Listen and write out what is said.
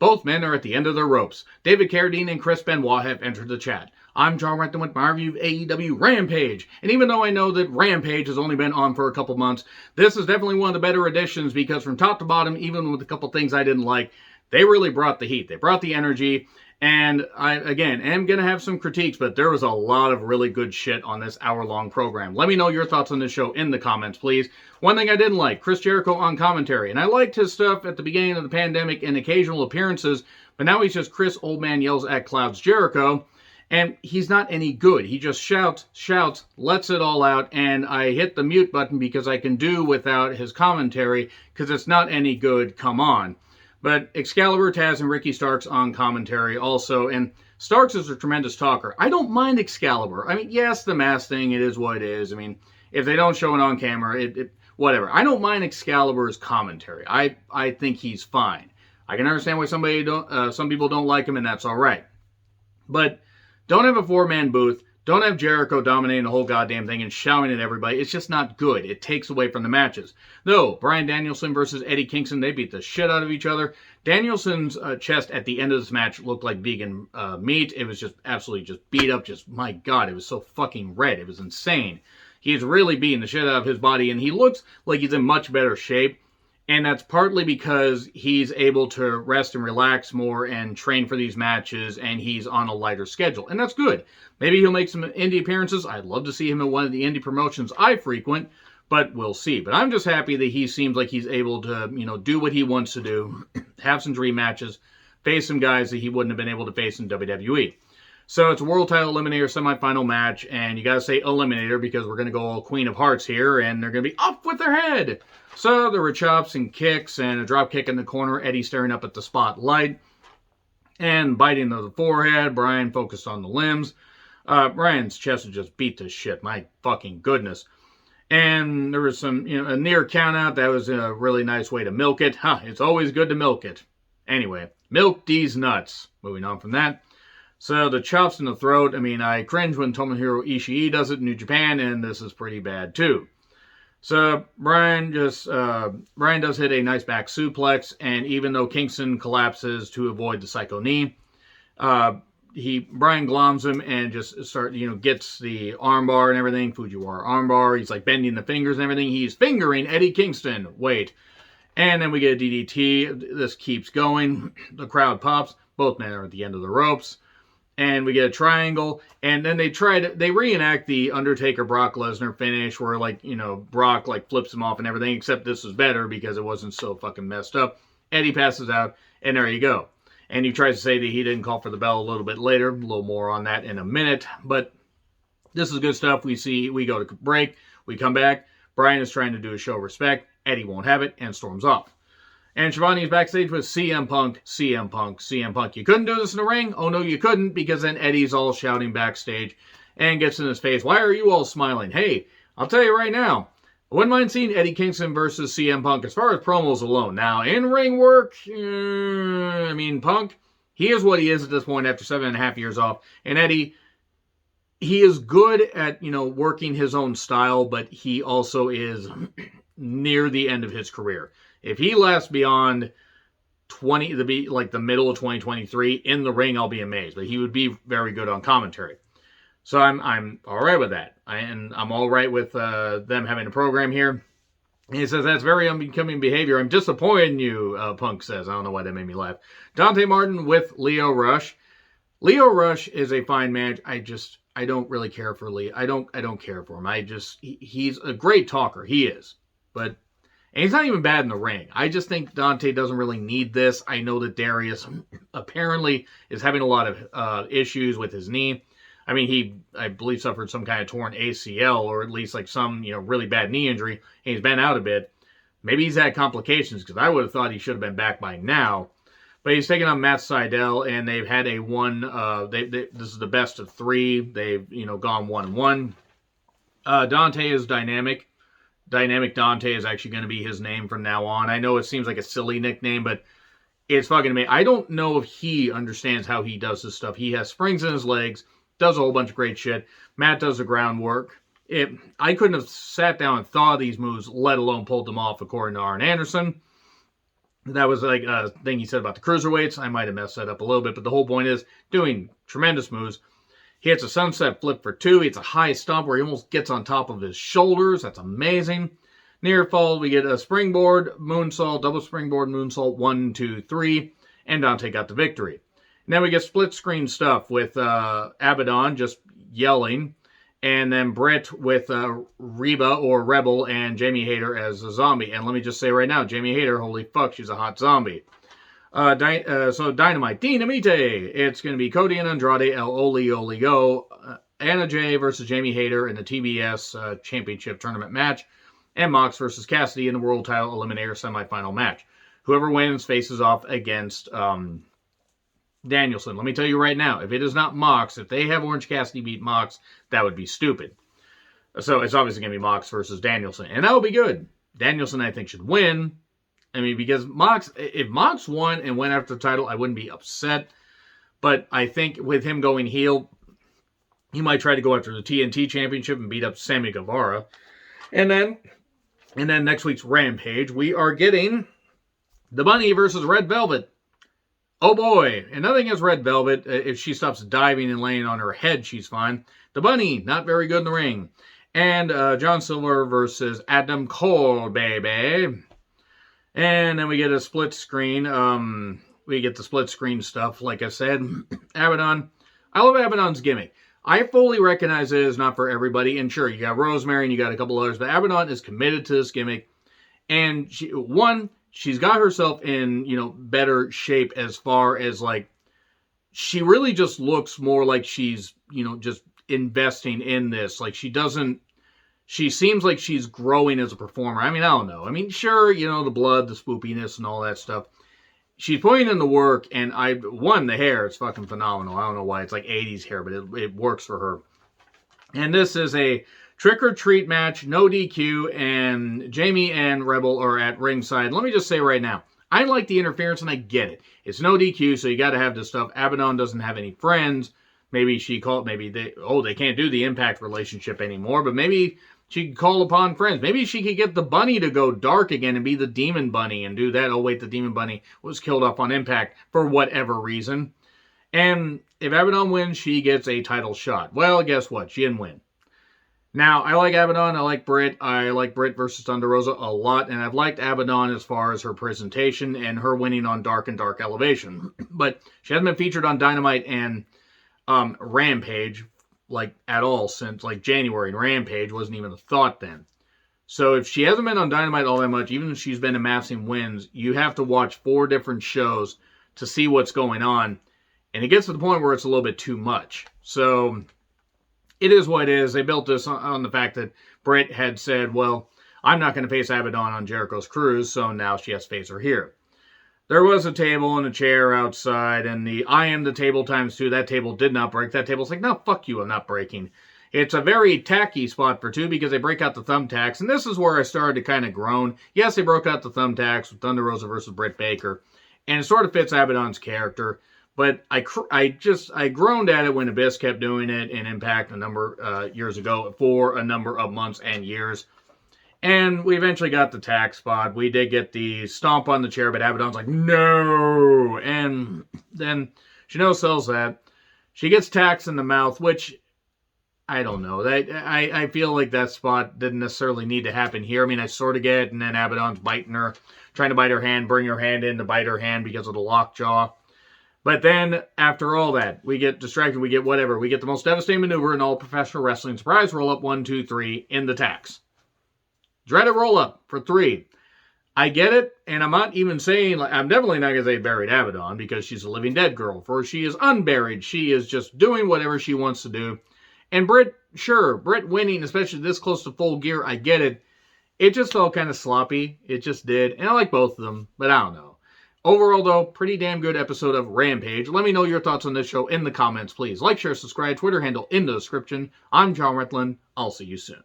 Both men are at the end of their ropes. David Carradine and Chris Benoit have entered the chat. I'm John Renton with my review of AEW Rampage. And even though I know that Rampage has only been on for a couple months, this is definitely one of the better editions because from top to bottom, even with a couple things I didn't like, they really brought the heat. They brought the energy. And I, again, am going to have some critiques, but there was a lot of really good shit on this hour-long program. Let me know your thoughts on this show in the comments, please. One thing I didn't like, Chris Jericho on commentary. And I liked his stuff at the beginning of the pandemic and occasional appearances, but now he's just Chris Old Man Yells at Clouds Jericho. And he's not any good. He just shouts, lets it all out, and I hit the mute button because I can do without his commentary because it's not any good, come on. But Excalibur, Taz, and Ricky Starks on commentary also. And Starks is a tremendous talker. I don't mind Excalibur. I mean, yes, the mask thing, it is what it is. I mean, if they don't show it on camera, whatever. I don't mind Excalibur's commentary. I think he's fine. I can understand why some people don't like him, and that's all right. But don't have a four-man booth. Don't have Jericho dominating the whole goddamn thing and shouting at everybody. It's just not good. It takes away from the matches. Though, Bryan Danielson versus Eddie Kingston, they beat the shit out of each other. Danielson's chest at the end of this match looked like vegan meat. It was just absolutely just beat up. My God, it was so fucking red. It was insane. He's really beating the shit out of his body, and he looks like he's in much better shape. And that's partly because he's able to rest and relax more and train for these matches, and he's on a lighter schedule. And that's good. Maybe he'll make some indie appearances. I'd love to see him in one of the indie promotions I frequent, but we'll see. But I'm just happy that he seems like he's able to, do what he wants to do, have some dream matches, face some guys that he wouldn't have been able to face in WWE. So it's a World Title Eliminator semifinal match, and you got to say Eliminator because we're going to go all Queen of Hearts here, and they're going to be up with their head. So there were chops and kicks and a drop kick in the corner, Eddie staring up at the spotlight and biting the forehead. Bryan focused on the limbs. Bryan's chest was just beat to shit. My fucking goodness. And there was some, a near count out. That was a really nice way to milk it. It's always good to milk it. Anyway, milk these nuts. Moving on from that. So the chops in the throat. I mean, I cringe when Tomohiro Ishii does it in New Japan, and this is pretty bad too. So Bryan does hit a nice back suplex, and even though Kingston collapses to avoid the psycho knee, Bryan gloms him and just gets the armbar and everything, Fujiwara armbar. He's like bending the fingers and everything. He's fingering Eddie Kingston. Wait. And then we get a DDT. This keeps going. The crowd pops. Both men are at the end of the ropes. And we get a triangle, and then they reenact the Undertaker Brock Lesnar finish where, Brock, flips him off and everything, except this was better because it wasn't so fucking messed up. Eddie passes out, and there you go. And he tries to say that he didn't call for the bell a little bit later. A little more on that in a minute, but this is good stuff. We go to break, we come back. Bryan is trying to do a show of respect. Eddie won't have it, and storms off. And Shivani is backstage with CM Punk, CM Punk, CM Punk. You couldn't do this in the ring? Oh, no, you couldn't, because then Eddie's all shouting backstage and gets in his face. Why are you all smiling? Hey, I'll tell you right now, I wouldn't mind seeing Eddie Kingston versus CM Punk as far as promos alone. Now, in-ring work, Punk, he is what he is at this point after 7.5 years off. And Eddie, he is good at, working his own style, but he also is near the end of his career. If he lasts beyond the middle of 2023 in the ring, I'll be amazed. But he would be very good on commentary. So I'm all right with that. I'm all right with them having a program here. And he says, that's very unbecoming behavior. I'm disappointed in you, Punk says. I don't know why that made me laugh. Dante Martin with Lio Rush. Lio Rush is a fine match. I don't really care for Leo. I don't care for him. He's a great talker. He is. And he's not even bad in the ring. I just think Dante doesn't really need this. I know that Darius apparently is having a lot of issues with his knee. I mean, I believe, suffered some kind of torn ACL or at least some, really bad knee injury. And he's been out a bit. Maybe he's had complications because I would have thought he should have been back by now. But he's taking on Matt Sydal, and they've had a one. This is the best of three. They've gone 1-1. Dante is dynamic. Dynamic Dante is actually going to be his name from now on. I know it seems like a silly nickname, but it's fucking amazing. I don't know if he understands how he does this stuff. He has springs in his legs, does a whole bunch of great shit. Matt does the groundwork. I couldn't have sat down and thought of these moves, let alone pulled them off, according to Arn Anderson. That was like a thing he said about the cruiserweights. I might have messed that up a little bit, but the whole point is doing tremendous moves. He hits a sunset flip for 2. He hits a high stomp where he almost gets on top of his shoulders. That's amazing. Near fall, we get a springboard moonsault, double springboard moonsault, 1, 2, 3, and Dante got the victory. And then we get split screen stuff with Abaddon just yelling, and then Britt with Reba or Rebel and Jamie Hayter as a zombie. And let me just say right now, Jamie Hayter, holy fuck, she's a hot zombie. So Dynamite, Dinamite. It's going to be Cody and Andrade, El Oli Oli Go, Anna Jay versus Jamie Hayter in the TBS Championship Tournament match, and Mox versus Cassidy in the World Title Eliminator Semifinal match. Whoever wins faces off against Danielson. Let me tell you right now, if it is not Mox, if they have Orange Cassidy beat Mox, that would be stupid. So it's obviously going to be Mox versus Danielson, and that will be good. Danielson, I think, should win. I mean, because if Mox won and went after the title, I wouldn't be upset. But I think with him going heel, he might try to go after the TNT Championship and beat up Sammy Guevara. And then next week's Rampage, we are getting the Bunny versus Red Velvet. Oh boy, and nothing against Red Velvet. If she stops diving and laying on her head, she's fine. The Bunny, not very good in the ring. And John Silver versus Adam Cole, baby. And then we get a split screen. We get the split screen stuff, like I said. Abaddon. I love Abaddon's gimmick. I fully recognize it is not for everybody. And sure, you got Rosemary and you got a couple others, but Abaddon is committed to this gimmick. And she's got herself in, better shape as far as, she really just looks more like she's, just investing in this. Like, she seems like she's growing as a performer. I mean, I don't know. I mean, sure, the blood, the spoopiness, and all that stuff. She's putting in the work, and the hair is fucking phenomenal. I don't know why. It's like 80s hair, but it works for her. And this is a trick-or-treat match, no DQ, and Jamie and Rebel are at ringside. Let me just say right now, I like the interference, and I get it. It's no DQ, so you got to have this stuff. Abaddon doesn't have any friends. Maybe they can't do the Impact relationship anymore, but maybe she could call upon friends. Maybe she could get the Bunny to go dark again and be the Demon Bunny and do that. Oh, wait, the Demon Bunny was killed off on Impact for whatever reason. And if Abaddon wins, she gets a title shot. Well, guess what? She didn't win. Now, I like Abaddon. I like Britt. I like Britt versus Thunder Rosa a lot. And I've liked Abaddon as far as her presentation and her winning on Dark and Dark Elevation. But she hasn't been featured on Dynamite and Rampage at all since January, and Rampage wasn't even a thought then. So if she hasn't been on Dynamite all that much, even if she's been amassing wins, you have to watch 4 different shows to see what's going on. And it gets to the point where it's a little bit too much. So it is what it is. They built this on the fact that Britt had said, well, I'm not going to face Abaddon on Jericho's cruise, so now she has to face her here. There was a table and a chair outside, and I am the table ×2. That table did not break. That table's like, no, fuck you, I'm not breaking. It's a very tacky spot for 2 because they break out the thumbtacks, and this is where I started to kind of groan. Yes, they broke out the thumbtacks with Thunder Rosa versus Britt Baker, and it sort of fits Abaddon's character, but I groaned at it when Abyss kept doing it in Impact a number years ago for a number of months and years. And we eventually got the tack spot. We did get the stomp on the chair, but Abaddon's like, no! And then Chanel sells that. She gets tax in the mouth, which, I don't know. I feel like that spot didn't necessarily need to happen here. I mean, I sort of get it, and then Abaddon's biting her, trying to bite her hand, bring her hand in to bite her hand because of the lockjaw. But then, after all that, we get distracted, we get whatever. We get the most devastating maneuver in all professional wrestling. Surprise roll-up, 1, 2, 3, in the tax. Dreaded roll-up for 3. I get it, and I'm not even saying, I'm definitely not going to say buried Abaddon, because she's a living dead girl, for she is unburied. She is just doing whatever she wants to do. And Britt winning, especially this close to Full Gear, I get it. It just felt kind of sloppy. It just did. And I like both of them, but I don't know. Overall, though, pretty damn good episode of Rampage. Let me know your thoughts on this show in the comments, please. Like, share, subscribe, Twitter handle in the description. I'm John Rethlin. I'll see you soon.